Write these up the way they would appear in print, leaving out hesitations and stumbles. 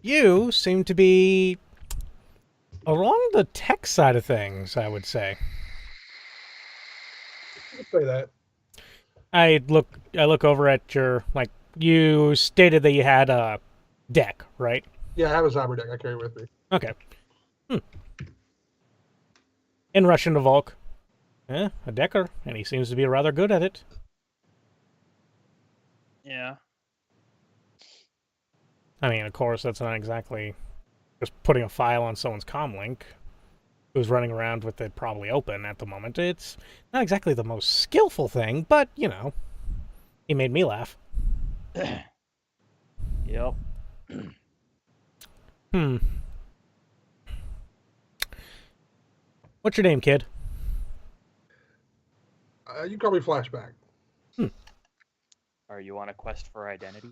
you seem to be along the tech side of things, I would say. Let's say that. I look over at your, like, you stated that you had a deck, right? Yeah, I have a cyber deck I carry with me. Okay. In Russian to Volk. A decker, and he seems to be rather good at it. Yeah. I mean, of course, that's not exactly just putting a file on someone's comlink who's running around with it probably open at the moment. It's not exactly the most skillful thing, but, you know, he made me laugh. Yep. What's your name, kid? You can call me Flashback. Are you on a quest for identity?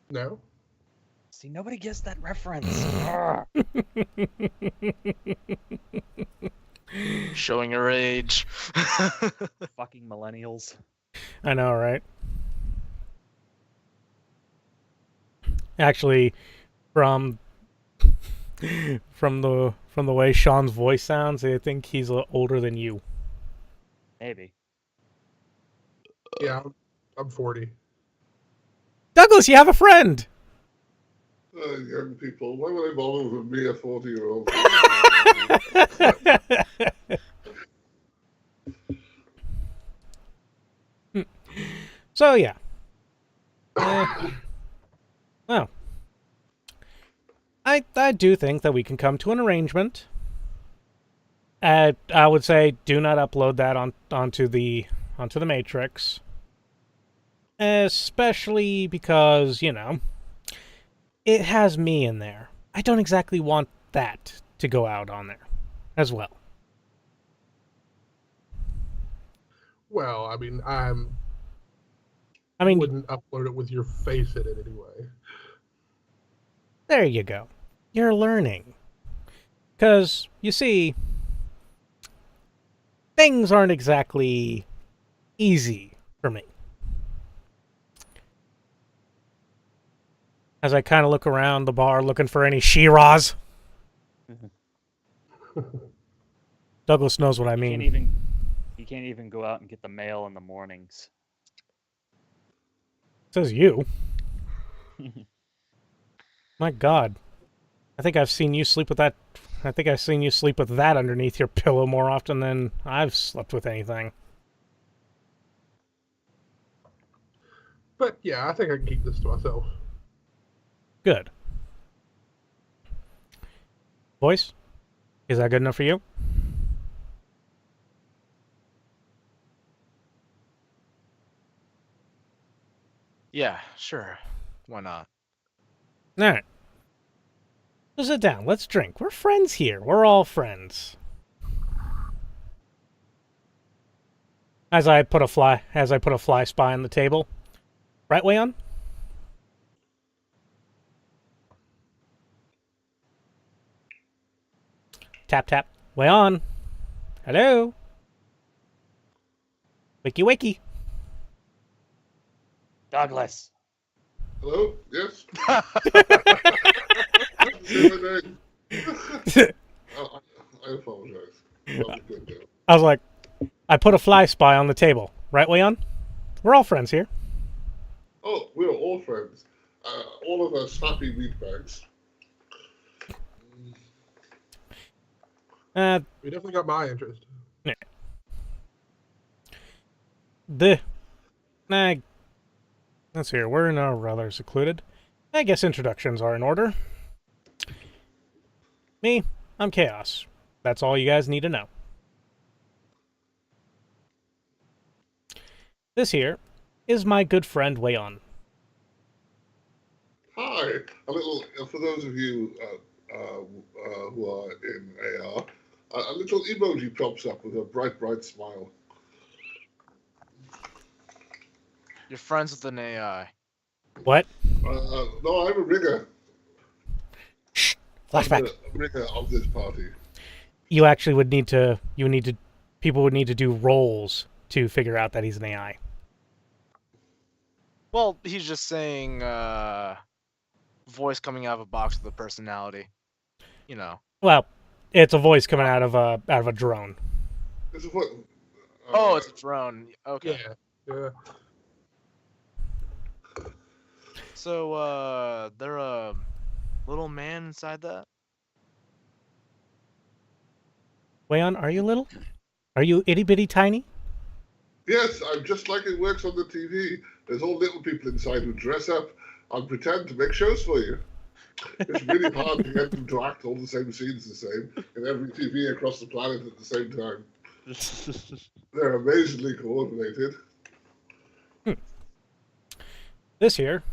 No? See, nobody gets that reference. Showing your age. Fucking millennials. I know, right? Actually, from the way Shawn's voice sounds, I think he's a little older than you. Maybe. Yeah, I'm 40. Douglas, you have a friend. Young people, why would I bother with me, a 40-year-old? So yeah. Well, I do think that we can come to an arrangement. I would say do not upload that onto the Matrix, especially because, you know, it has me in there. I don't exactly want that to go out on there as well. Well, I mean, I mean, wouldn't upload it with your face in it anyway. There you go. You're learning. Because, you see, things aren't exactly easy for me. As I kind of look around the bar looking for any Shiraz. Douglas knows what I mean. You can't even go out and get the mail in the mornings. Says you. My God. I think I've seen you sleep with that. I think I've seen you sleep with that underneath your pillow more often than I've slept with anything. But yeah, I think I can keep this to myself. Good. Voice? Is that good enough for you? Yeah, sure. Why not? Alright. So sit down. Let's drink. We're friends here. We're all friends. As I put a fly spy on the table. Right, Wayon? Tap, tap. Wayon. Hello? Wakey, wakey. Douglas. Hello? Yes? Say my name. I apologize. Not good now. I was like, I put a fly spy on the table. Right, Wayon? We're all friends here. Oh, we're all friends. All of us happy meatbags. We definitely got my interest. Let's see here. We're in a rather secluded. I guess introductions are in order. Me, I'm Chaos. That's all you guys need to know. This here is my good friend Wayon. Hi. A little, for those of you who are in AR, a little emoji pops up with a bright, bright smile. You're friends with an AI. What? No, I'm a rigger. Shh. I'm Flashback. the rigger of this party. You actually would need to. People would need to do rolls to figure out that he's an AI. Well, he's just saying voice coming out of a box with a personality. You know. Well, it's a voice coming out of a drone. It's a what? Oh, it's a drone. Okay. Yeah. Yeah. So, there a little man inside that? Wayon, are you little? Are you itty bitty tiny? Yes, I'm just like it works on the TV. There's all little people inside who dress up and pretend to make shows for you. It's really hard to get them to act all the same scenes the same in every TV across the planet at the same time. They're amazingly coordinated. This here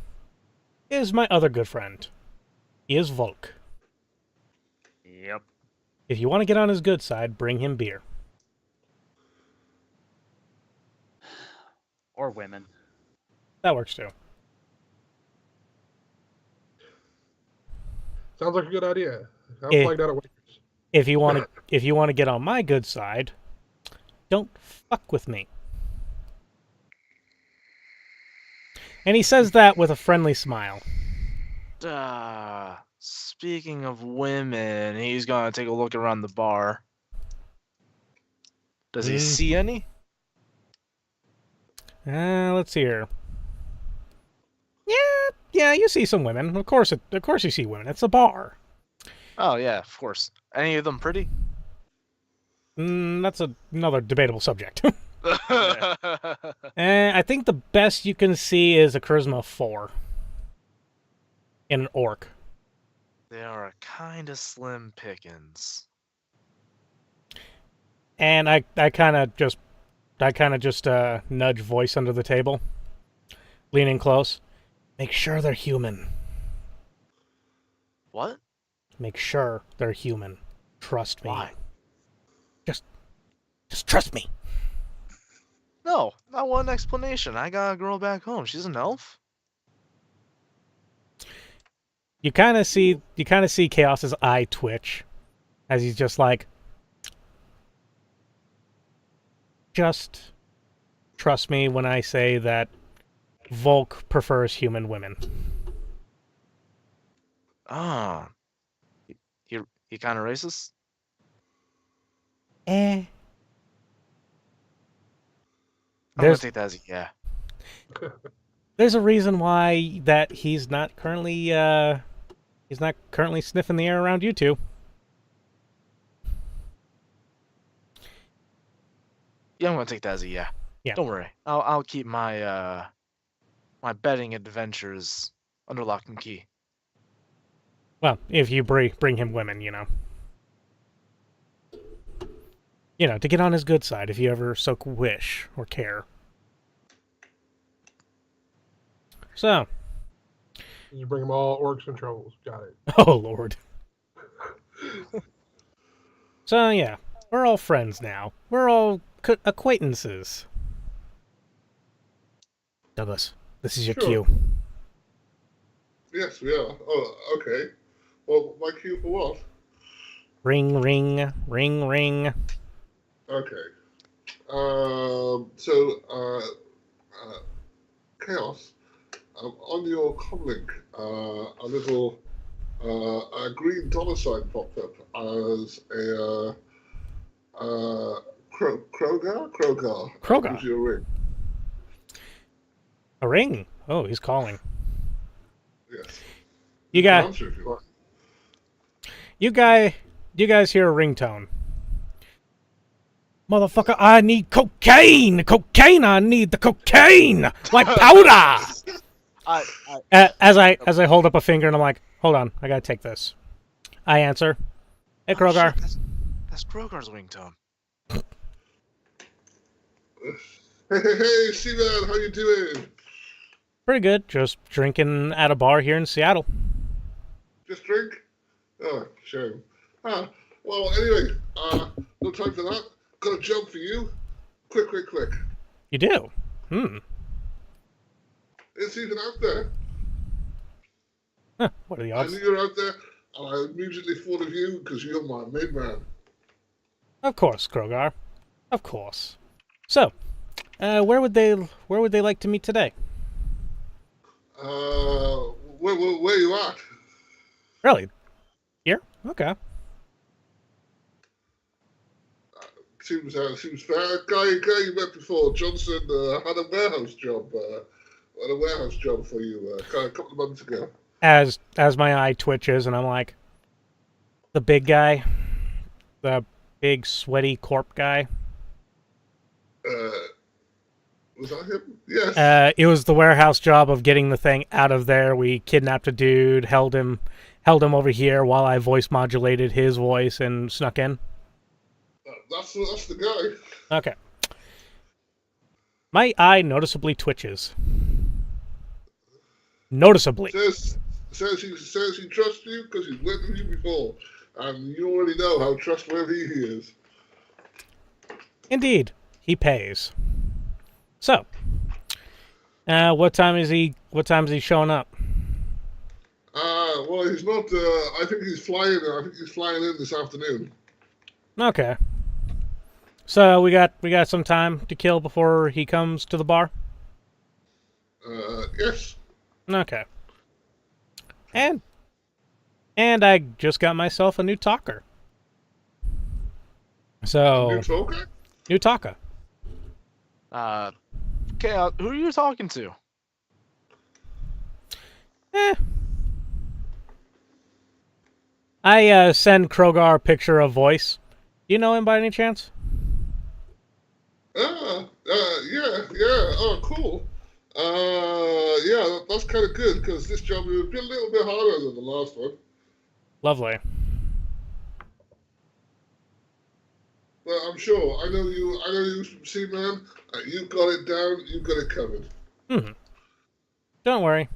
is my other good friend. He is Volk. Yep. If you want to get on his good side, bring him beer. Or women. That works too. Sounds like a good idea. I'll Eh. flag that at Wakers. If you want to get on my good side, don't fuck with me. And he says that with a friendly smile. Speaking of women, he's gonna take a look around the bar. Does he see any? Let's see here. Yeah, you see some women. Of course you see women. It's a bar. Oh yeah, of course. Any of them pretty? That's another debatable subject. I think the best you can see is a charisma 4 in an orc. They are kind of slim pickings. And I kind of just nudge voice under the table, leaning close. Make sure they're human. What? Make sure they're human. Trust me. Why? Just trust me. No, not one explanation. I got a girl back home. She's an elf. You kind of see Chaos's eye twitch as he's just like, just trust me when I say that Volk prefers human women. Ah, he kind of racist. Eh. I'm gonna There's take that as a yeah. there's a reason why that he's not currently sniffing the air around you two. Yeah, I'm gonna take that as a yeah. Yeah. Don't worry. I'll keep my my betting adventures under lock and key. Well, if you bring him women, you know. You know, to get on his good side, if you ever so wish or care. So. You bring them all orcs and trolls. Got it. Oh, Lord. So, yeah. We're all friends now. We're all acquaintances. Douglas, this is your Sure. cue. Yes, we are. Oh, okay. Well, my cue for what? Ring, ring, ring, ring. Okay. Chaos. On your comlink, a little a green dollar sign popped up as a Krogar. Krogar. Gives you a ring. A ring. Oh, he's calling. Yes. You can got answer if you like. you guys hear a ringtone. Motherfucker, I need cocaine! Cocaine, I need the cocaine! Like powder! As I hold up a finger and I'm like, hold on, I gotta take this. I answer. Hey, Krogar. Oh, shit, that's Krogar's ringtone. Hey, Seaman, how you doing? Pretty good. Just drinking at a bar here in Seattle. Just drink? Oh, shame. Well, anyway, no time for that. Got a job for you. Quick. You do? It's even out there. Huh, what are the I odds? knew you were out there, and I immediately thought of you because you're my main man. Of course, Krogar. Of course. So, where would they like to meet today? Where you at? Really? Here? Okay. Seems fair. Guy you met before, Johnson, had a warehouse job. Had a warehouse job for you a couple of months ago. As my eye twitches, and I'm like, the big guy, the big sweaty corp guy. Was that him? Yes. It was the warehouse job of getting the thing out of there. We kidnapped a dude, held him over here while I voice modulated his voice and snuck in. That's the guy. Okay. My eye noticeably twitches. Noticeably. Says he trusts you because he's worked with you before, and you already know how trustworthy he is. Indeed, he pays. So, what time is he showing up? Well, he's not. I think he's flying. I think he's flying in this afternoon. Okay. So we got some time to kill before he comes to the bar. Yes. Okay. And I just got myself a new talker. So New talker? new talker. Okay, who are you talking to? I send Krogar a picture of voice. Do you know him by any chance? Yeah. Oh, cool. Yeah, that's kind of good because this job would be a little bit harder than the last one. Lovely. But I'm sure. I know you, Seaman. You got it down. You got it covered. Mm-hmm. Don't worry.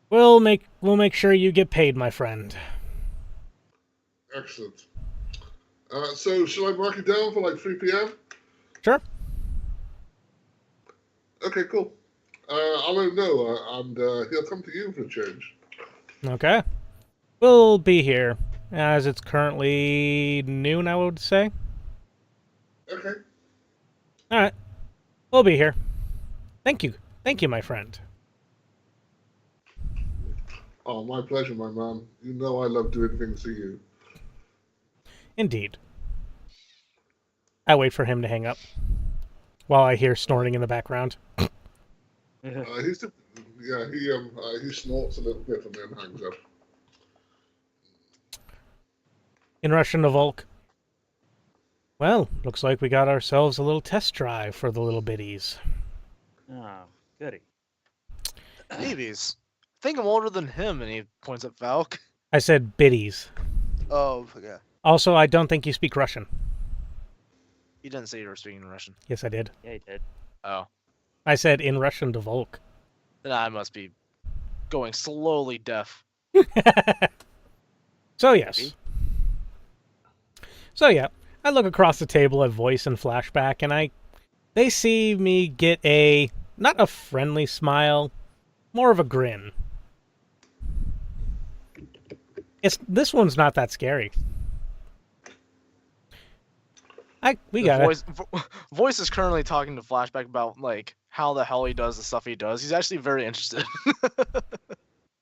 We'll make sure you get paid, my friend. Excellent. So shall I mark it down for like 3 p.m.? Sure. Okay, cool. I'll let him know, and he'll come to you for a change. Okay. We'll be here, as it's currently noon, I would say. Okay. Alright. We'll be here. Thank you, my friend. Oh, my pleasure, my man. You know I love doing things for you. Indeed. I wait for him to hang up, while I hear snorting in the background. He snorts a little bit and then hangs up. In Russian to Volk. Well, looks like we got ourselves a little test drive for the little biddies. Oh, goody. Babies. I think I'm older than him, and he points at Valk. I said biddies. Oh, yeah. Also, I don't think you speak Russian. You didn't say you were speaking Russian. Yes, I did. Yeah, he did. Oh. I said in Russian to Volk. Then I must be going slowly deaf. So, yes. Maybe. So, yeah. I look across the table at Voice and Flashback, and they see me get not a friendly smile, more of a grin. This one's not that scary. Voice is currently talking to Flashback about like how the hell he does the stuff he does. He's actually very interested.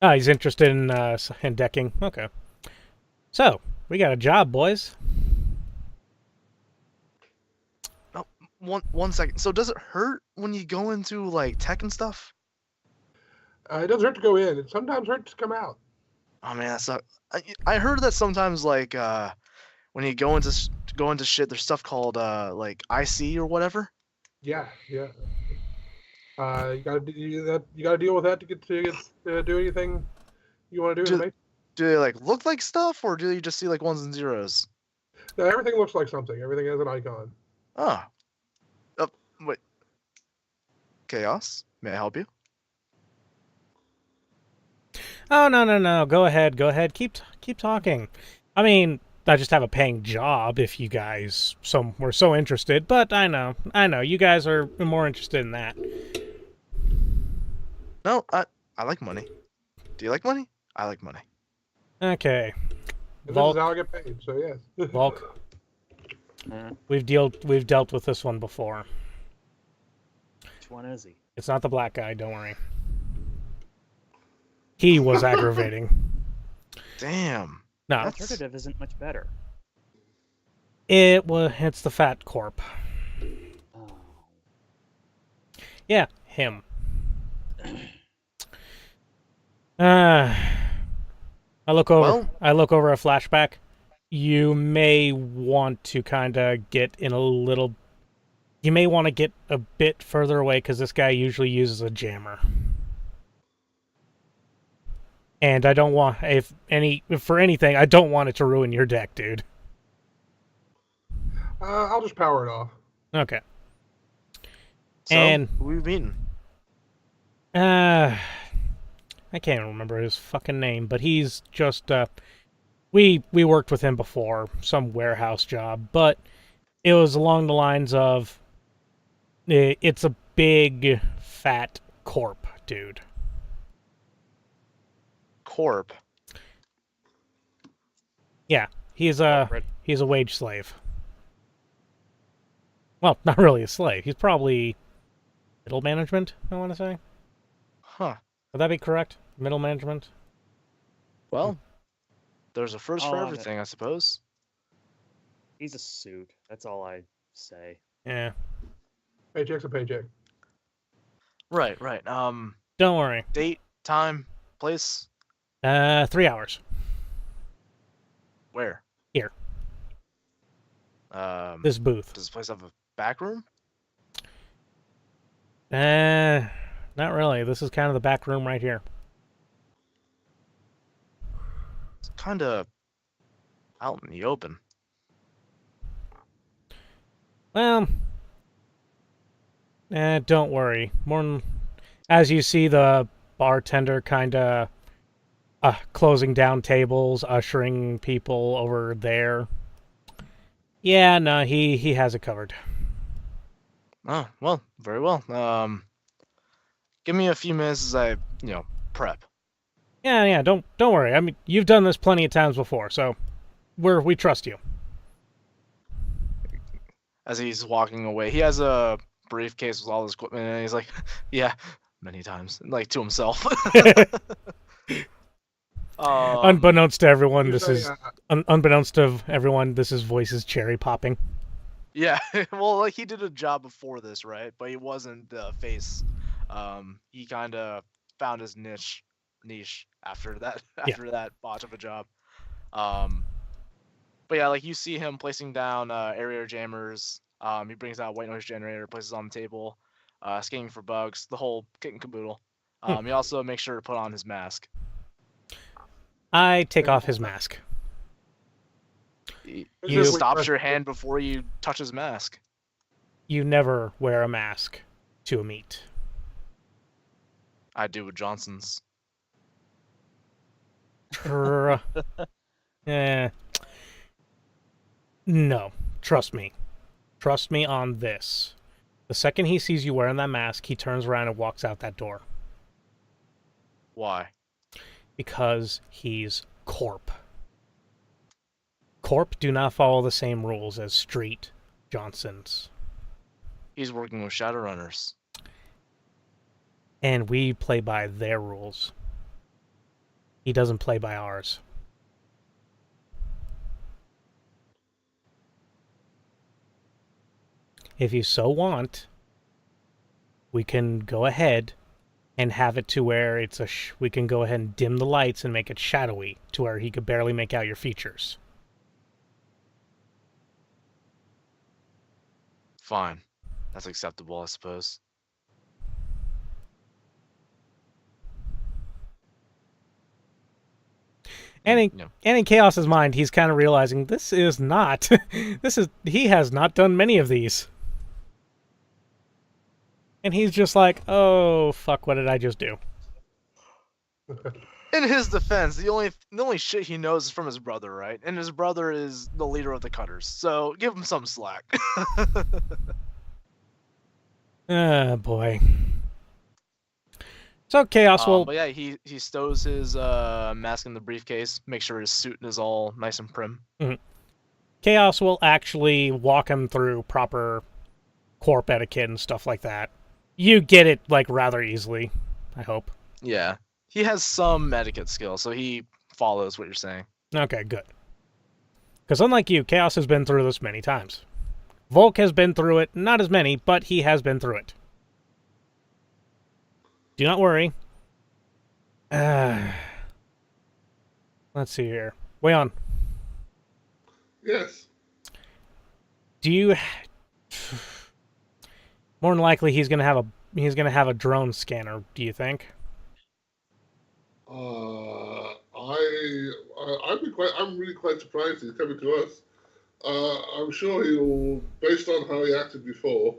Oh, he's interested in decking. Okay. So, we got a job, boys. Oh, one second. So does it hurt when you go into like tech and stuff? It doesn't hurt to go in. It sometimes hurts to come out. Oh man, that sucks. I heard that sometimes like when you go into shit, there's stuff called like IC or whatever. Yeah. You gotta do that. You gotta deal with that to get to do anything you want to do. Do they like look like stuff, or do you just see like ones and zeros? No, everything looks like something. Everything has an icon. Oh. Wait. Chaos? May I help you? Oh, no. Go ahead. Keep talking. I mean, I just have a paying job if you guys were so interested, but I know. You guys are more interested in that. No, I like money. Do you like money? I like money. Okay. And Volk. this is how I get paid, so yes. Volk. We've dealt with this one before. Which one is he? It's not the black guy, don't worry. He was aggravating. Damn. No, The That's- alternative isn't much better. it's the fat corp. Oh. Yeah, him. I look over. Well- I look over a flashback. You may want to kind of get in a little. You may want to get a bit further away because this guy usually uses a jammer. And I don't want if for anything, I don't want it to ruin your deck, dude. I'll just power it off. Okay. So, And- who we meeting? I can't remember his fucking name, but he's just we worked with him before, some warehouse job, but it was along the lines of it's a big fat corp, dude. Corp. Yeah, he's a Corporate. wage slave. Well, not really a slave. He's probably middle management, I want to say. Huh. Would that be correct? Middle management? Well, there's a first for Oh, everything, I suppose. He's a suit. That's all I say. Yeah. Paycheck's a paycheck. Right. Don't worry. Date, time, place, 3 hours. where? Here. Does This booth. this place have a back room? Not really. This is kind of the back room right here. It's kind of out in the open. Well, don't worry. As you see the bartender kind of closing down tables, ushering people over there. Yeah, no, he has it covered. Oh, well, very well. Give me a few minutes as I, prep. Yeah, don't worry. I mean, you've done this plenty of times before, so we trust you. As he's walking away, he has a briefcase with all his equipment, and he's like, "Yeah, many times," like to himself. Unbeknownst to everyone, Here's this is a, unbeknownst to everyone, this is voices cherry popping. Yeah, well, like he did a job before this, right? But he wasn't the face. He kind of found his niche after that that botch of a job. But yeah, like you see him placing down area jammers. He brings out a white noise generator, places it on the table, scanning for bugs, the whole kit and caboodle. He also makes sure to put on his mask. I take off his mask. He You- stops your hand before you touch his mask. You never wear a mask to a meet. I do with Johnson's. No, trust me. Trust me on this. The second he sees you wearing that mask, he turns around and walks out that door. Why? Because he's corp. Corp do not follow the same rules as street Johnsons. He's working with Shadowrunners. And we play by their rules. He doesn't play by ours. If you so want, we can go ahead and have it to where it's we can go ahead and dim the lights and make it shadowy to where he could barely make out your features. Fine. That's acceptable, I suppose. And No. in Chaos's mind, he's kind of realizing this is not, he has not done many of these. And he's just like, oh, fuck, what did I just do? In his defense, the only shit he knows is from his brother, right? And his brother is the leader of the Cutters, so give him some slack. Ah, boy. So Chaos will... But yeah, he stows his mask in the briefcase, make sure his suit is all nice and prim. Chaos will actually walk him through proper corp etiquette and stuff like that. You get it, like, rather easily, I hope. Yeah. He has some etiquette skills, so he follows what you're saying. Okay, good. Because unlike you, Chaos has been through this many times. Volk has been through it, not as many, but he has been through it. Do not worry. Let's see here. Wayon, Yes. do you... More than likely, he's gonna have a drone scanner. Do you think? I'm really quite surprised he's coming to us. I'm sure he'll, based on how he acted before,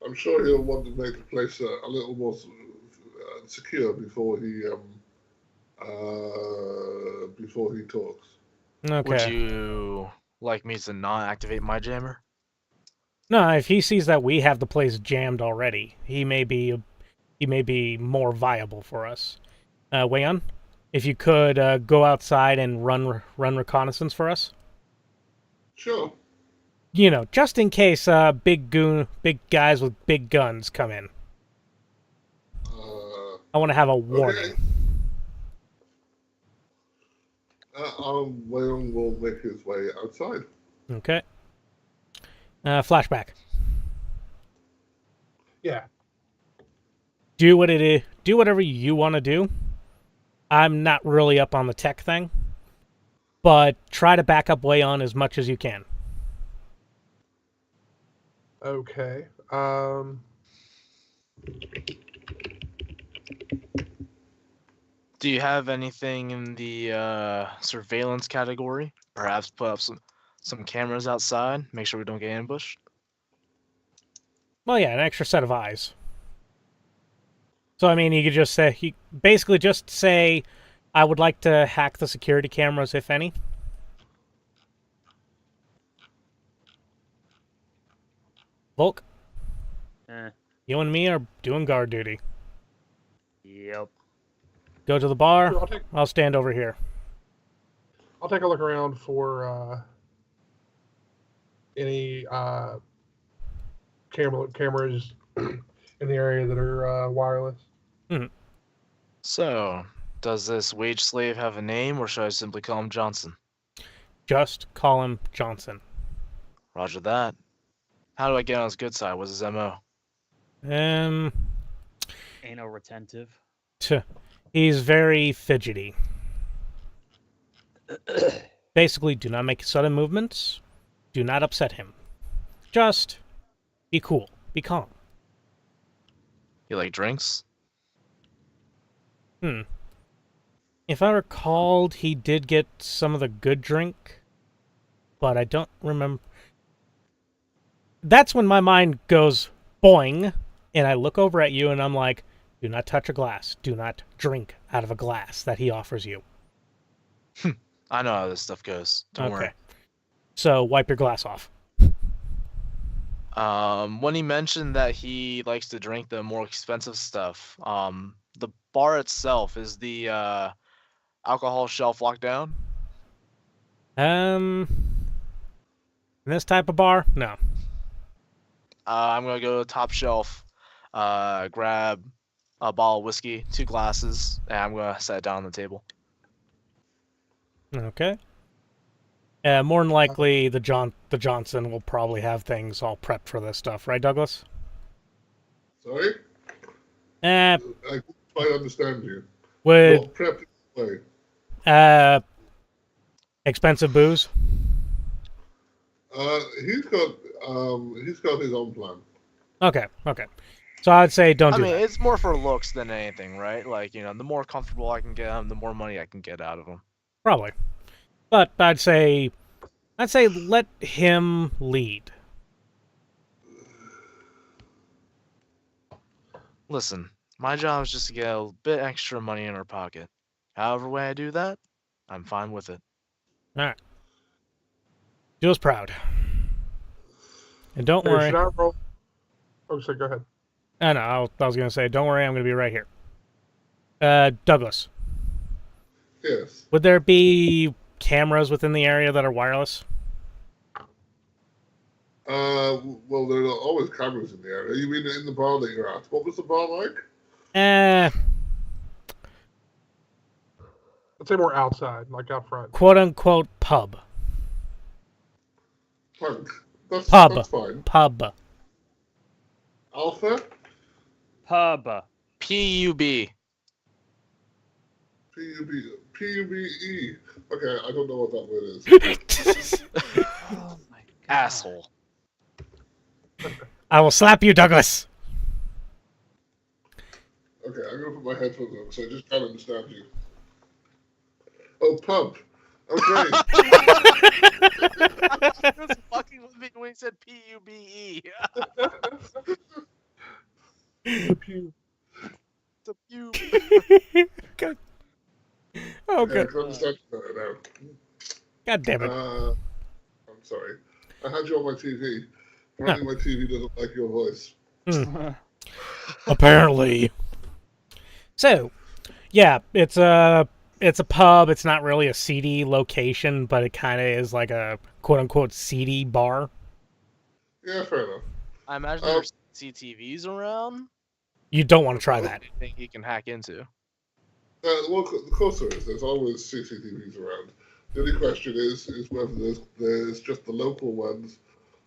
I'm sure he'll want to make the place a little more secure before he talks. Okay. Would you like me to not activate my jammer? No, if he sees that we have the place jammed already, he may be more viable for us. Wayon, if you could go outside and run reconnaissance for us. Sure. You know, just in case big guys with big guns come in. I want to have a warning. Okay. Wayon will make his way outside. Okay. Flashback. Yeah. Do whatever you want to do. I'm not really up on the tech thing, but try to back up Wayon as much as you can. Okay. Do you have anything in the surveillance category? Perhaps put up some cameras outside, make sure we don't get ambushed. Well, yeah, an extra set of eyes. So, I mean, you could just say, basically just say, I would like to hack the security cameras, if any. Volk, you and me are doing guard duty. Yep. Go to the bar. Sure, I'll stand over here. I'll take a look around for any cameras in the area that are wireless. So, does this wage slave have a name, or should I simply call him Johnson? Just call him Johnson. Roger that. How do I get on his good side? What's his MO? Anal retentive. He's very fidgety. Basically, do not make sudden movements. Do not upset him. Just be cool. Be calm. You like drinks? If I recalled, he did get some of the good drink, but I don't remember. That's when my mind goes boing, and I look over at you and I'm like, do not touch a glass. Do not drink out of a glass that he offers you. I know how this stuff goes. Don't worry. So wipe your glass off. When he mentioned that he likes to drink the more expensive stuff, the bar itself, is the alcohol shelf locked down? In this type of bar, no. I'm gonna go to the top shelf, grab a bottle of whiskey, 2 glasses, and I'm gonna set it down on the table. Okay. More than likely, the Johnson will probably have things all prepped for this stuff, right, Douglas? Sorry? Uh, I can't quite understand you. would What prep is way? Expensive booze? He's got his own plan. Okay. So I'd say don't I do mean, that. it's more for looks than anything, right? Like, you know, the more comfortable I can get him, the more money I can get out of him. Probably. But I'd say let him lead. Listen, my job is just to get a bit extra money in our pocket. However way I do that, I'm fine with it. All right. Do us proud. And don't Hey, worry. should I roll? Oh, sorry, go ahead. No, I was going to say, don't worry, I'm going to be right here. Douglas, Yes. would there be cameras within the area that are wireless? Well, there are always cameras in the area. You mean in the bar that you're at? What was the bar like? I'd say more outside, like out front. quote-unquote pub. Punk. Pub. That's fine. Pub. Alpha? Pub. PUB. P-U-B-E. Okay, I don't know what that word is. Oh my god. Asshole. I will slap you, Douglas. Okay, I'm gonna put my headphones on so I just can't understand you. Oh, pub. Okay. He was fucking with me when he said PUBE. Pew. It's a pube. God. Oh, Okay, I good. can understand you better now. God damn it. I'm sorry. I had you on my TV. Apparently my TV doesn't like your voice. Apparently. So, yeah, it's a pub. It's not really a seedy location, but it kind of is like a quote-unquote seedy bar. Yeah, fair enough. I imagine there's CCTVs around. You don't want to try that. Anything he can hack into. Well, of course there is. There's always CCTVs around. The only question is whether there's just the local ones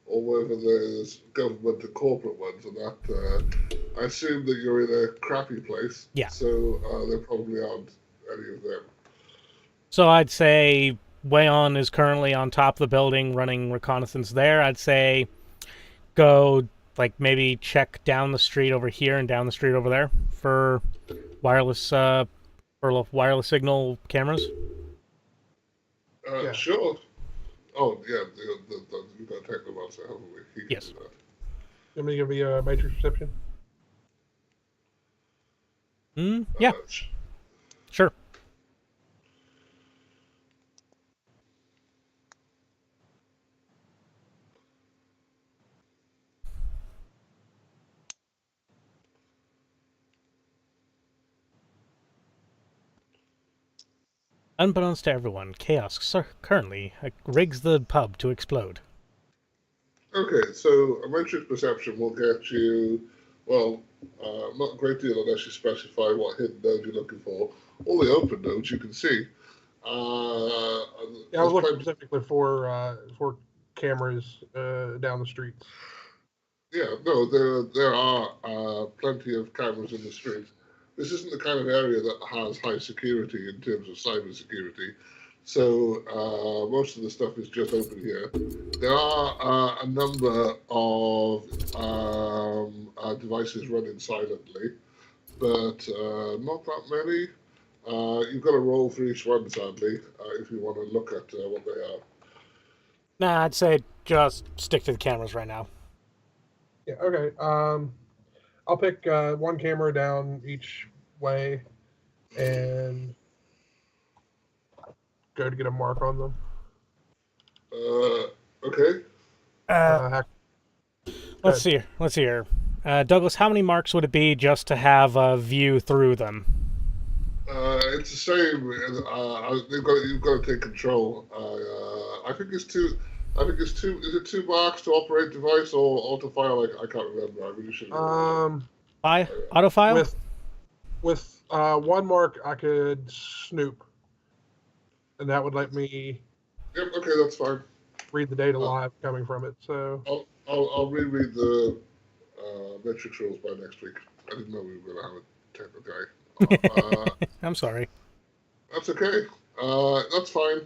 or whether there's government and corporate ones, and that I assume that you're in a crappy place. Yeah. So there probably aren't any of them. So I'd say Wayon is currently on top of the building running reconnaissance there. I'd say go, like, maybe check down the street over here and down the street over there for wireless signal cameras. Yeah. Sure. Oh, yeah, you've got Technomancer, haven't we? He can Yes. do that. You want me to give you a matrix perception? Yeah, sure. Unbeknownst to everyone, Chaos currently rigs the pub to explode. Okay, so a matrix perception will get you, well, not a great deal unless you specify what hidden node you're looking for. All the open nodes you can see. Yeah, I was looking specifically for cameras down the streets. Yeah, no, there are plenty of cameras in the street. This isn't the kind of area that has high security in terms of cyber security. So most of the stuff is just open here. There are a number of devices running silently, but not that many. You've got to roll for each one, sadly, if you want to look at what they are. Nah, I'd say just stick to the cameras right now. Yeah. Okay. I'll pick one camera down each way and go to get a mark on them. Okay. Let's see here. Douglas, how many marks would it be just to have a view through them? It's the same. You've got to take control. I think it's two. Is it 2 marks to operate device or auto file? I can't remember. I really should. Auto file? With 1 mark, I could snoop, and that would let me. Yep. Okay, that's fine. Read the data live coming from it. So I'll reread the metrics rules by next week. I didn't know we were going to have a technical guy. I'm sorry. That's okay. That's fine.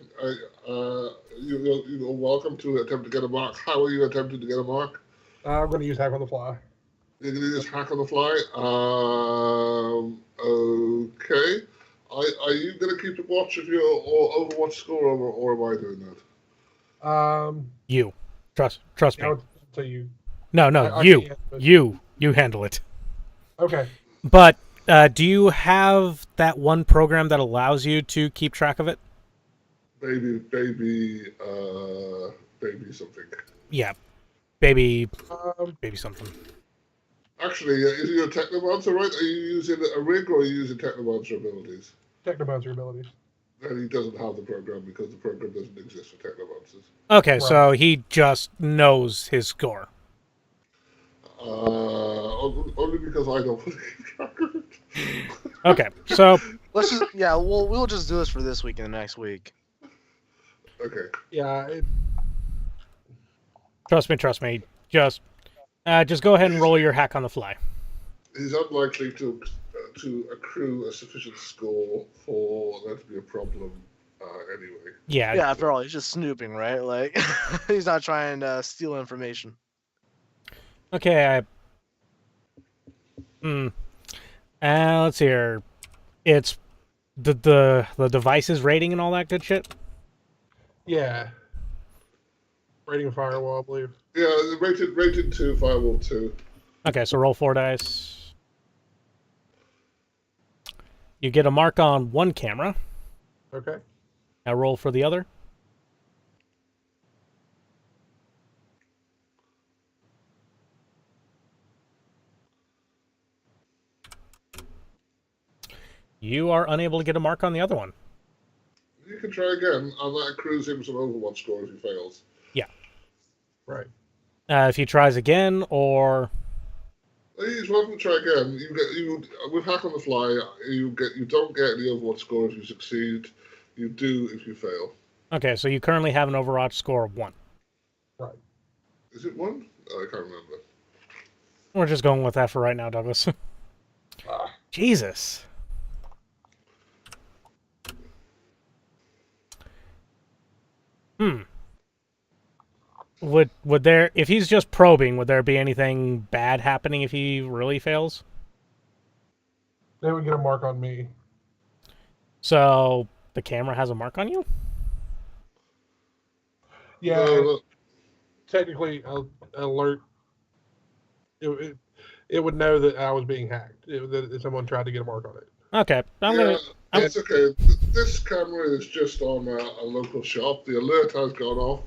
You're welcome to attempt to get a mark. How are you attempting to get a mark? I'm going to use hack on the fly. You're going to use hack on the fly? Okay. Are you going to keep a watch of your Overwatch score, or am I doing that? You. Trust me. I would tell you. No, you. You handle it. Okay. But do you have that one program that allows you to keep track of it? Baby something. Yeah. Baby something. Actually, is you a Technomancer, right? Are you using a rig or are you using Technomancer abilities? Technomancer abilities. And he doesn't have the program because the program doesn't exist for Technomancers. Okay, Right. so he just knows his score. Only because I don't want to keep track of it. Okay, so Let's just we'll just do this for this week and the next week. Okay. Yeah. Trust me. Just go ahead and roll your hack on the fly. He's unlikely to accrue a sufficient score for there to be a problem anyway. Yeah. Yeah, after all, he's just snooping, right? Like, he's not trying to steal information. Okay. Let's see here. It's the device's rating and all that good shit. Yeah. Rating firewall, I believe. Yeah, rated 2, firewall 2. Okay, so roll 4 dice. You get a mark on one camera. Okay. Now roll for the other. You are unable to get a mark on the other one. You can try again, and that accrues him some Overwatch score if he fails. Yeah. Right. If he tries again, or He's welcome to try again. With hack on the fly. You don't get any Overwatch score if you succeed. You do if you fail. okay, so you currently have an Overwatch score of 1. Right. Is it 1? Oh, I can't remember. We're just going with that for right now, Douglas. Jesus. Would there, if he's just probing, would there be anything bad happening if he really fails? They would get a mark on me. So the camera has a mark on you? Yeah. No, Technically, alert. It would know that I was being hacked. That someone tried to get a mark on it. Okay, it's okay. This camera is just on a local shop. The alert has gone off.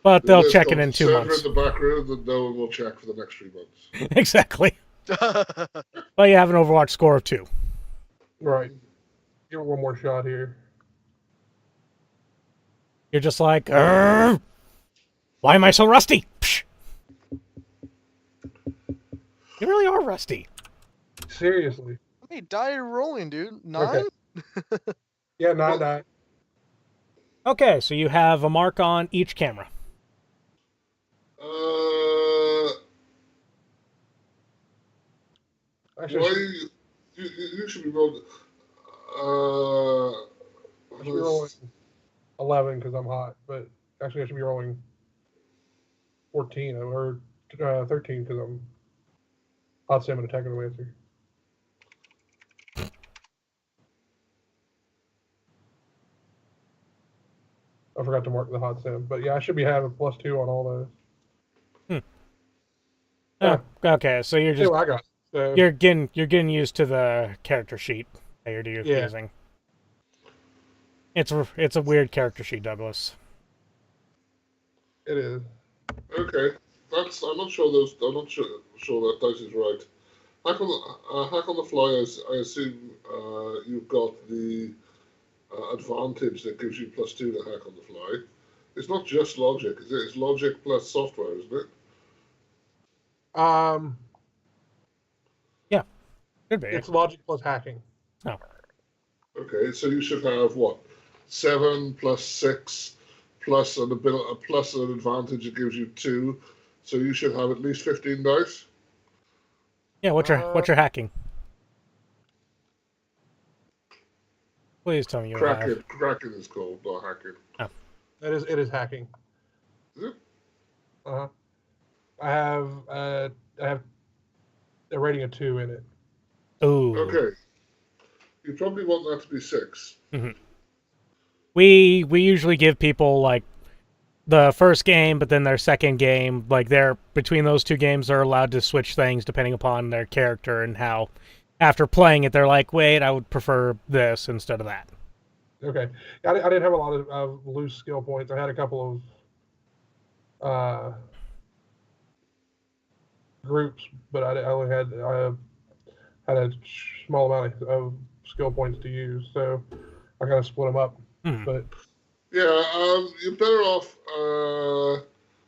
But they'll check it in in 2 server months. in the back room that no one will check for the next 3 months. Exactly. But you have an Overwatch score of 2. Right. Give it one more shot here. You're just like, why am I so rusty? Psh. You really are rusty. Seriously. Hey, die rolling, dude. 9? Okay. Yeah, 9. Okay, so you have a mark on each camera. Actually, You should be rolling. I should be rolling 11 because I'm hot, but actually I should be rolling 14 or 13 because I'm hot sim and a Technomancer. I forgot to mark the hot sim, but yeah, I should be having +2 on all those. Okay, so you're See just what I got. So, you're getting used to the character sheet that you're using. It's a weird character sheet, Douglas. it is. Okay, I'm not sure that dice is right. Hack on the fly. I assume you've got the advantage that gives you +2 to hack on the fly. It's not just logic, is it? It's logic plus software, isn't it? Yeah, could be. It's logic plus hacking. Oh. Okay, so you should have what? 7 plus 6 plus an advantage that gives you 2. So you should have at least 15 dice. Yeah, what's your hacking? Please tell me you have. Cracking is called, not hacking. Oh. It is hacking. Is it? Uh-huh. I have a rating of 2 in it. Ooh. Okay. You probably want that to be 6. Mm-hmm. We usually give people like the first game, but then their second game, like they're between those 2 games, they're allowed to switch things depending upon their character and how. After playing it, they're like, wait, I would prefer this instead of that. Okay. I didn't have a lot of loose skill points. I had a couple of groups, but I only had a small amount of skill points to use, so I kind of split them up. But yeah, you're better off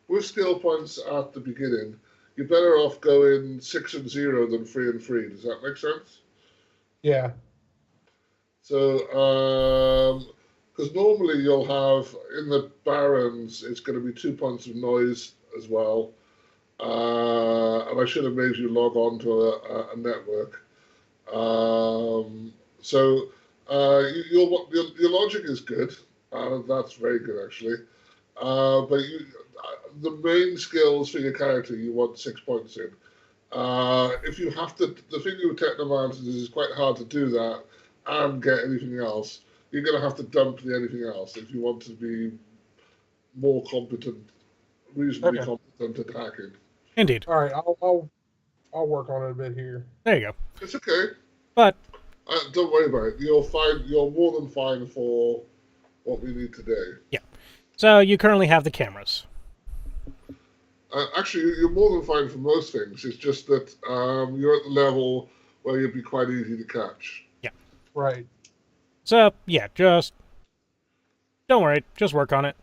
with skill points at the beginning. You're better off going 6 and 0 than 3 and 3. Does that make sense? Yeah. So, because normally you'll have in the barons, it's going to be 2 points of noise as well. And I should have made you log on to a network. So your logic is good. That's very good actually. But the main skills for your character, you want 6 points in. If you have to, the thing with Technomancers is it's quite hard to do that and get anything else. You're going to have to dump the anything else if you want to be more competent, reasonably Okay. competent at hacking. Indeed. All right, I'll work on it a bit here. There you go. It's okay. But Don't worry about it. You're fine. You're more than fine for what we need today. so you currently have the cameras. Actually, you're more than fine for most things. It's just that you're at the level where you'd be quite easy to catch. Right. So yeah, just don't worry. Just work on it.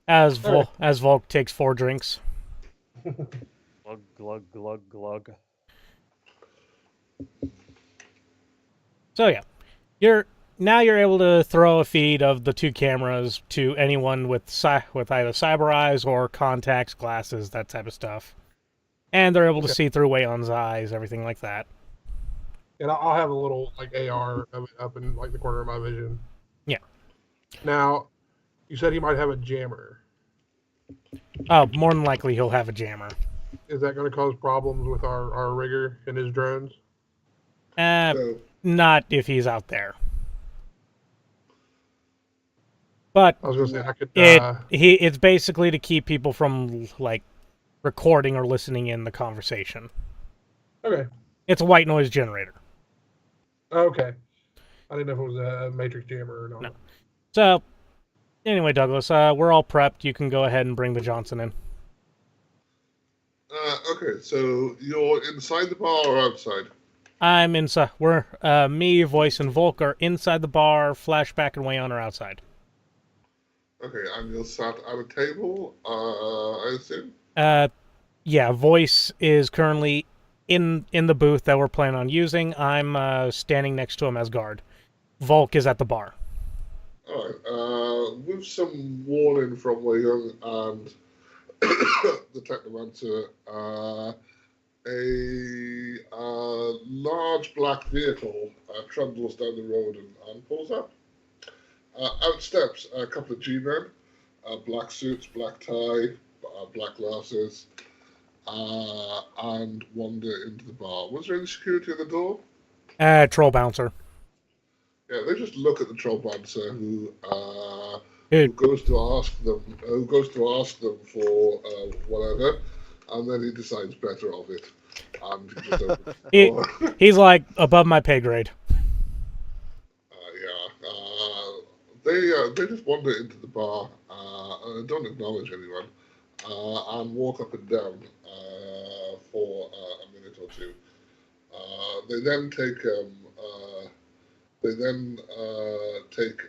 As Volk takes 4 drinks. Glug, glug, glug, glug. So yeah, you're able to throw a feed of the 2 cameras to anyone with either cyber eyes or contacts, glasses, that type of stuff, and they're able to see through Wayon's eyes, everything like that. And I'll have a little like AR up in like the corner of my vision. Yeah. Now, you said he might have a jammer. Oh, more than likely he'll have a jammer. Is that going to cause problems with our rigger and his drones? So, Not if he's out there. But I was going to say I could. it's basically to keep people from like recording or listening in the conversation. Okay. It's a white noise generator. Okay. I didn't know if it was a matrix jammer or not. No. So anyway, Douglas, we're all prepped. You can go ahead and bring the Johnson in. okay, so you're inside the bar or outside? I'm inside. We're me, Voice, and Volk are inside the bar. Flashback and Wayon are outside. Okay, and you're sat at a table, I assume? Yeah, Voice is currently in the booth that we're planning on using. I'm standing next to him as guard. Volk is at the bar. Alright, with some warning from Wayon and the Technomancer, a large black vehicle trundles down the road and pulls up. Out steps a couple of G-men, black suits, black tie, black glasses, and wander into the bar. Was there any security at the door? Troll bouncer. Yeah, they just look at the troll bouncer who Hey. goes to ask them for whatever, and then he decides better of it, and he just opens the door. He's like above my pay grade. They just wander into the bar and don't acknowledge anyone, and walk up and down for a minute or two. They then take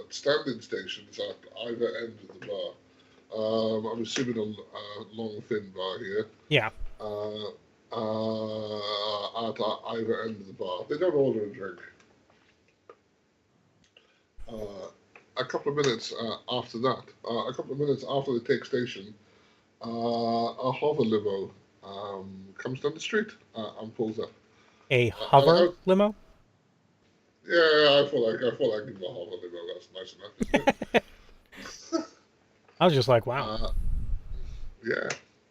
standing stations at either end of the bar. I'm assuming a long thin bar here. Yeah. At either end of the bar. They don't order a drink. A couple of minutes after that, a couple of minutes after they take station, a hover limo comes down the street and pulls up. A hover limo? Yeah, I feel like give them a hover limo. That's nice enough, isn't it? I was just like, wow. Yeah.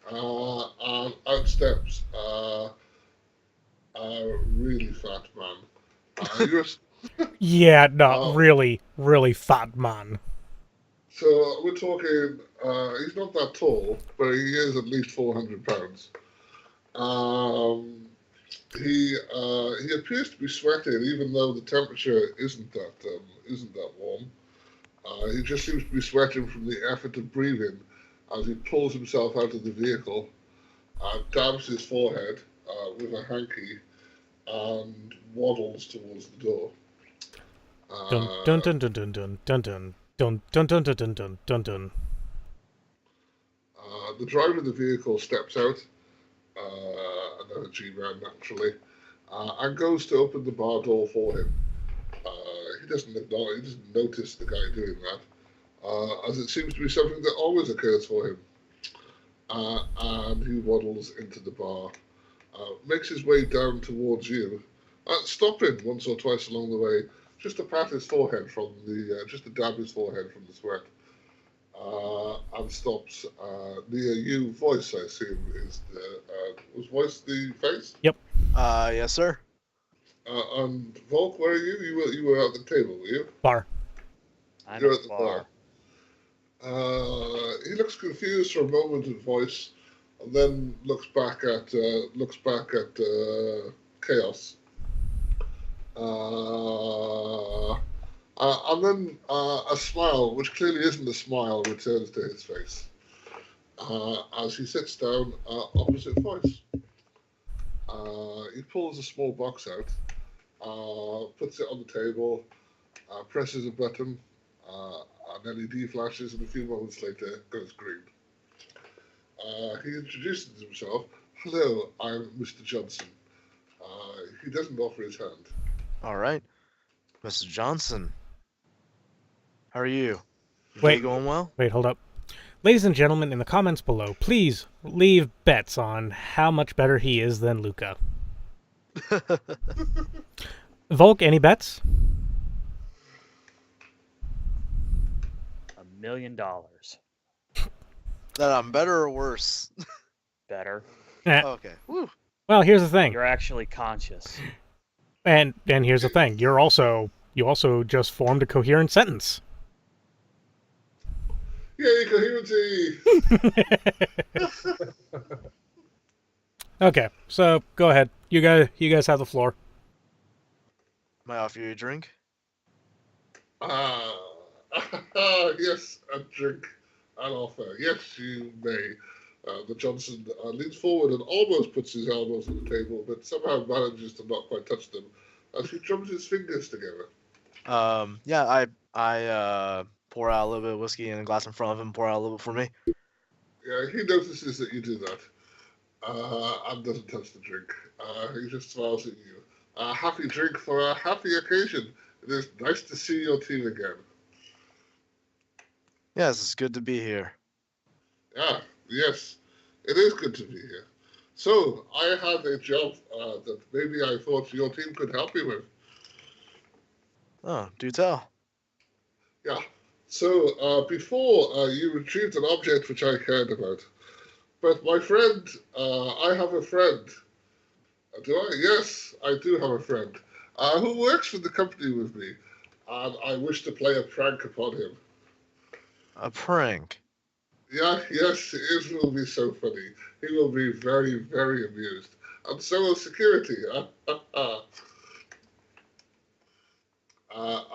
And out steps a really fat man. Yeah, no, really, really fat man. So we're talking, he's not that tall, but he is at least 400 pounds. He appears to be sweating, even though the temperature isn't that warm. He just seems to be sweating from the effort of breathing as he pulls himself out of the vehicle, dabs his forehead with a hanky, and waddles towards the door. Dun dun dun dun dun dun dun dun dun dun dun dun dun dun dun. The driver of the vehicle steps out, another G-man naturally, and goes to open the bar door for him. he doesn't acknowledge, he doesn't notice the guy doing that, as it seems to be something that always occurs for him. And he waddles into the bar, makes his way down towards you, stopping once or twice along the way, just to pat his forehead from the, just to dab his forehead from the sweat, and stops near you. Voice, I assume, is the, was Voice the face? Yep. Yes, sir. And Volk, where are you? You were at the table, were you? Bar. I'm You're at at the bar. He looks confused for a moment at Voice, and then looks back at Chaos. And then a smile, which clearly isn't a smile, returns to his face as he sits down opposite Voice. He pulls a small box out, puts it on the table, presses a button, an LED flashes, and a few moments later goes green. He introduces himself. Hello, I'm Mr. Johnson. He doesn't offer his hand. All right, Mr. Johnson. How are you? Your Wait. day going well? Wait, hold up. Ladies and gentlemen, in the comments below, please leave bets on how much better he is than Luca. Volk, any bets? $1 million. That I'm better or worse? Better. Okay. Woo. Well, here's the thing. You're actually conscious. And here's the thing. You also just formed a coherent sentence. Yay, coherency! Okay, so go ahead. You guys have the floor. May I offer you a drink? Yes, a drink, an offer. Yes, you may. The Johnson leans forward and almost puts his elbows on the table, but somehow manages to not quite touch them as he drums his fingers together. Yeah, I pour out a little bit of whiskey in a glass in front of him, pour out a little bit for me. Yeah, he notices that you do that and doesn't touch the drink. He just smiles at you. A happy drink for a happy occasion. It is nice to see your team again. Yes, it's good to be here. Yes, it is good to be here. So, I had a job that maybe I thought your team could help me with. Oh, do tell. Yeah. So, before you retrieved an object which I cared about. But my friend, I have a friend. Do I? Yes, I do have a friend who works for the company with me, and I wish to play a prank upon him. A prank. Yeah, yes, it will be so funny. He will be very, very amused. And so will security.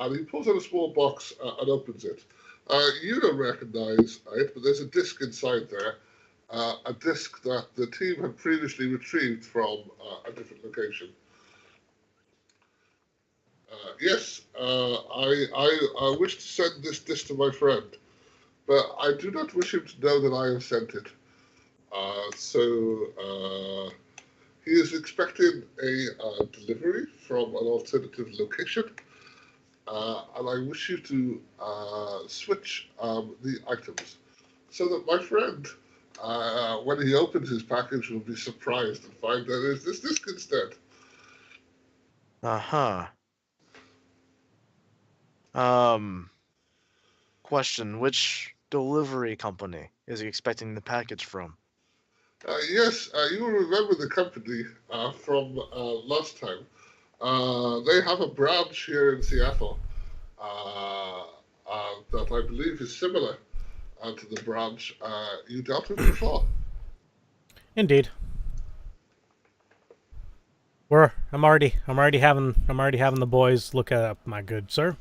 And he pulls out a small box and opens it. You don't recognize it, but there's a disc inside there. A disc that the team had previously retrieved from a different location. Yes, I wish to send this disc to my friend, but I do not wish him to know that I have sent it. So he is expecting a delivery from an alternative location, and I wish you to switch the items so that my friend, when he opens his package, will be surprised and find that there's this disc instead. Uh-huh. Question, which delivery company is he expecting the package from? Yes, you will remember the company from last time. They have a branch here in Seattle that I believe is similar to the branch you dealt with before. Indeed. I'm already having the boys look it up, my good sir.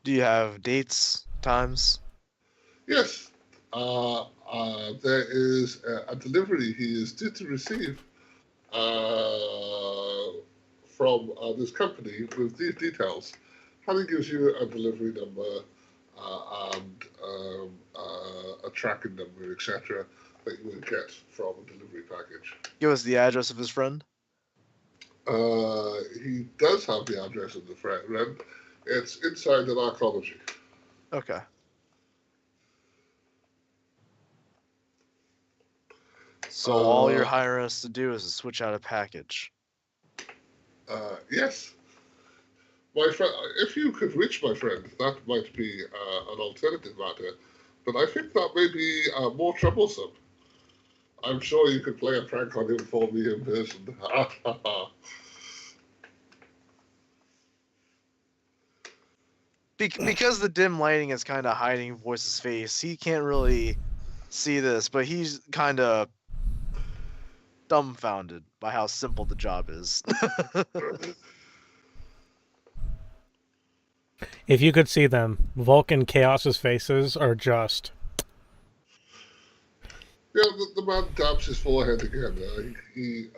Do you have dates, times? Yes, there is a delivery he is due to receive from this company with these details. And he gives you a delivery number and a tracking number, etc., that you would get from a delivery package. Give us the address of his friend. He does have the address of the friend. It's inside an archaeology. Okay. So all your hire has to do is to switch out a package. Yes. My friend, if you could reach my friend, that might be an alternative matter, but I think that may be more troublesome. I'm sure you could play a prank on him for me in person. Because the dim lighting is kind of hiding Voice's face, he can't really see this, but he's kind of dumbfounded by how simple the job is. If you could see them, Volk and Chaos's faces are just... Yeah, the man taps his forehead again. He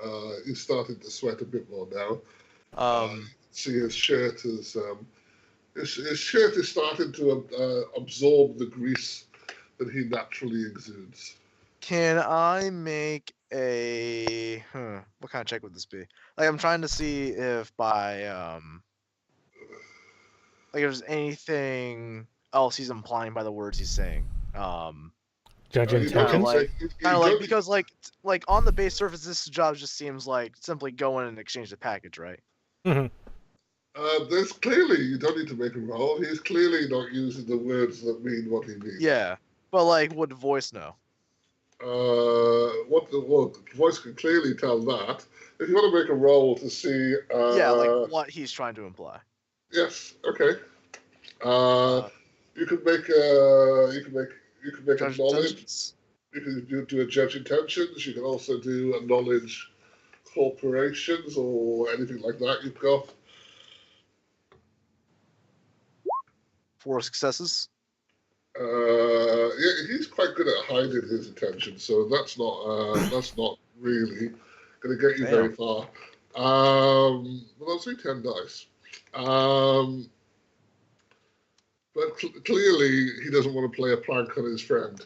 he's starting to sweat a bit more now. See his shirt is his shirt is starting to absorb the grease that he naturally exudes. Can I make a what kind of check would this be? Like I'm trying to see if by like if there's anything else he's implying by the words he's saying. Judge You don't intentions? like- you Kind of like don't- because like on the base surface, this job just seems like simply go in and exchange the package, right? Mhm. there's clearly you don't need to make a roll. He's clearly not using the words that mean what he means. Yeah, but like would Voice know? What the voice can clearly tell that. If you want to make a roll to see, Yeah, like what he's trying to imply. yes, okay. You can make a Judge knowledge. intentions? You can do a judge intentions. You can also do a knowledge corporations or anything like that. You've got 4 successes. yeah, he's quite good at hiding his attention, so that's not really going to get you very far. Well, I'll say 10 dice. But clearly he doesn't want to play a prank on his friend.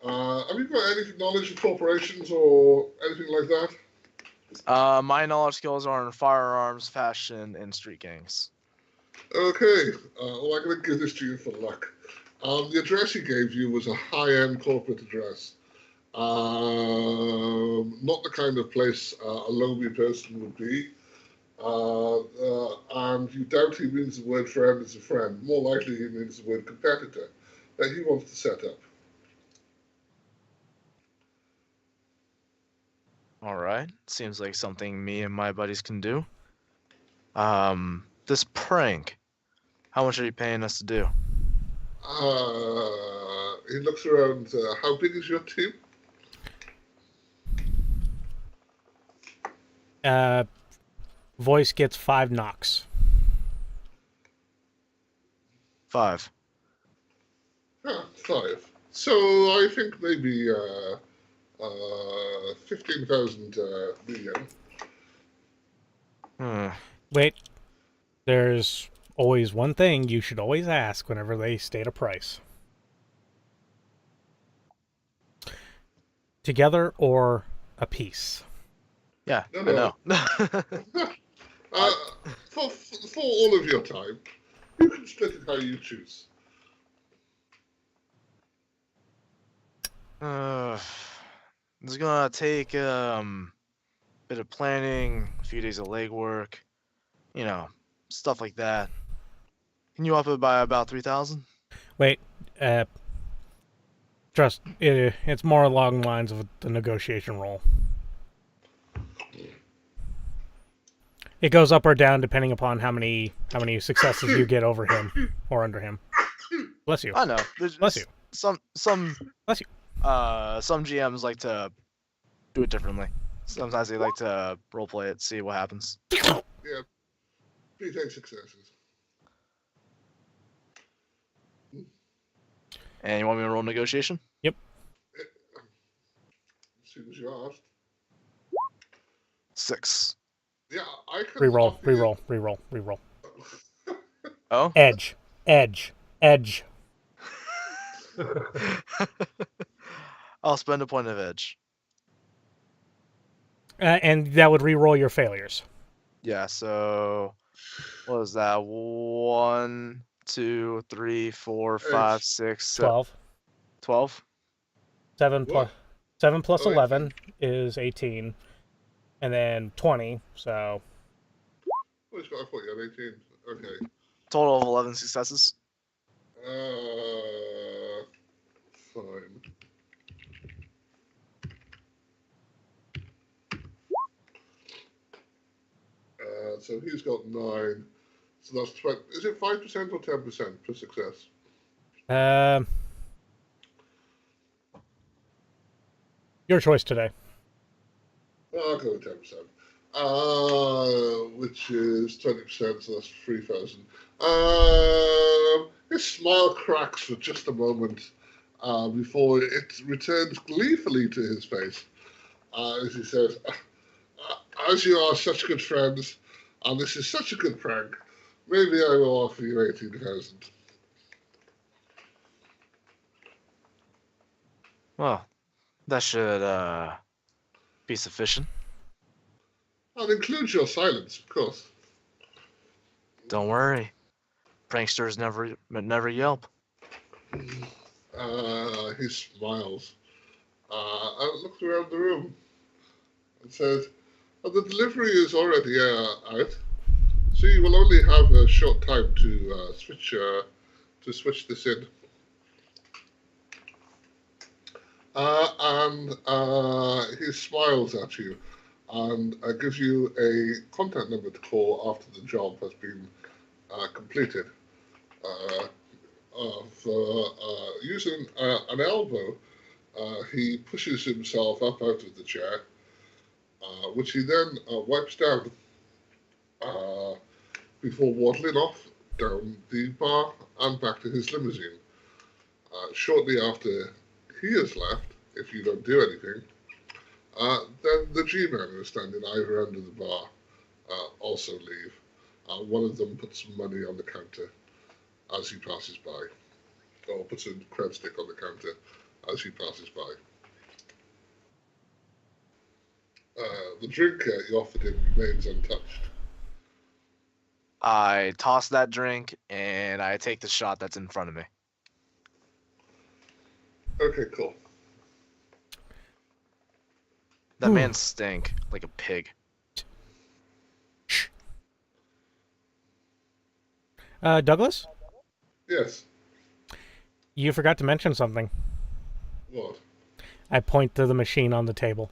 Have you got any knowledge of corporations or anything like that? My knowledge skills are in firearms, fashion, and street gangs. Okay, well, I'm going to give this to you for luck. The address he gave you was a high-end corporate address. Not the kind of place a lonely person would be. And you doubt he means the word friend as a friend. More likely he means the word competitor that he wants to set up. All right, seems like something me and my buddies can do. This prank, how much are you paying us to do? He looks around. How big is your team? Voice gets 5 knocks. 5. 5. So I think maybe 15,000 million. Wait, there's always one thing you should always ask whenever they state a price. Together or a piece? Yeah, No, I no. know. For all of your time, you can split it how you choose. It's gonna take bit of planning, a few days of legwork, you know, stuff like that. Can you up it by about 3,000? Wait, it's more along the lines of the negotiation roll. It goes up or down depending upon how many successes you get over him or under him. Bless you. I know. Bless you. Some Bless you. Some GMs like to do it differently. Sometimes they like to roleplay it, see what happens. Yeah, 3 successes. And you want me to roll negotiation? As soon as you asked. 6. Yeah, I can. Reroll, offer you- reroll, reroll, reroll. Oh? Edge. I'll spend a point of edge. And that would reroll your failures. Yeah, so what was that? 1, 2, 3, 4, 5, Eight. 6, 12. 12? 7 What? plus 7 plus Oh, 11 is 18, and then 20. So Oh, he's got a 40 on 18. Okay. Total of 11 successes. Fine. So he's got 9. So that's 20. Is it 5% or 10% for success? your choice today. I'll go with 10%. Which is 20%, so that's 3,000. His smile cracks for just a moment before it returns gleefully to his face as he says, as you are such good friends, and this is such a good prank, maybe I will offer you 18,000. Well, that should be sufficient. I'll include your silence, of course. Don't worry. Pranksters never yelp. He smiles and looks around the room and says, the delivery is already out, so you will only have a short time to switch this in. And he smiles at you and gives you a contact number to call after the job has been completed. Using an elbow, he pushes himself up out of the chair, which he then wipes down before waddling off down the bar and back to his limousine. Shortly after he has left, if you don't do anything, then the G-men who are standing either end of the bar also leave. One of them puts some money on the counter as he passes by, or puts a cred stick on the counter as he passes by. The drink you offered him remains untouched. I toss that drink and I take the shot that's in front of me. Okay, cool. That man stink like a pig. Douglas, Yes. you forgot to mention something. What? I point to the machine on the table.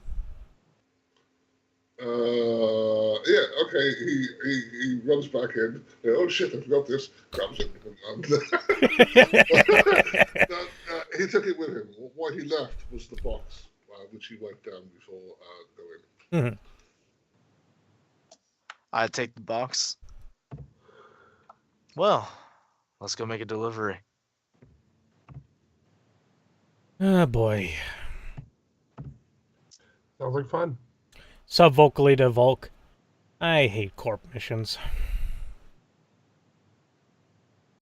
Yeah, okay, he runs back in. Oh shit, I forgot this. Grabs it. And, he took it with him. What he left was the box, which he wiped down before going. Mhm. I take the box. Well, let's go make a delivery. Oh boy. Sounds like fun. Sub vocally to Volk. I hate corp missions.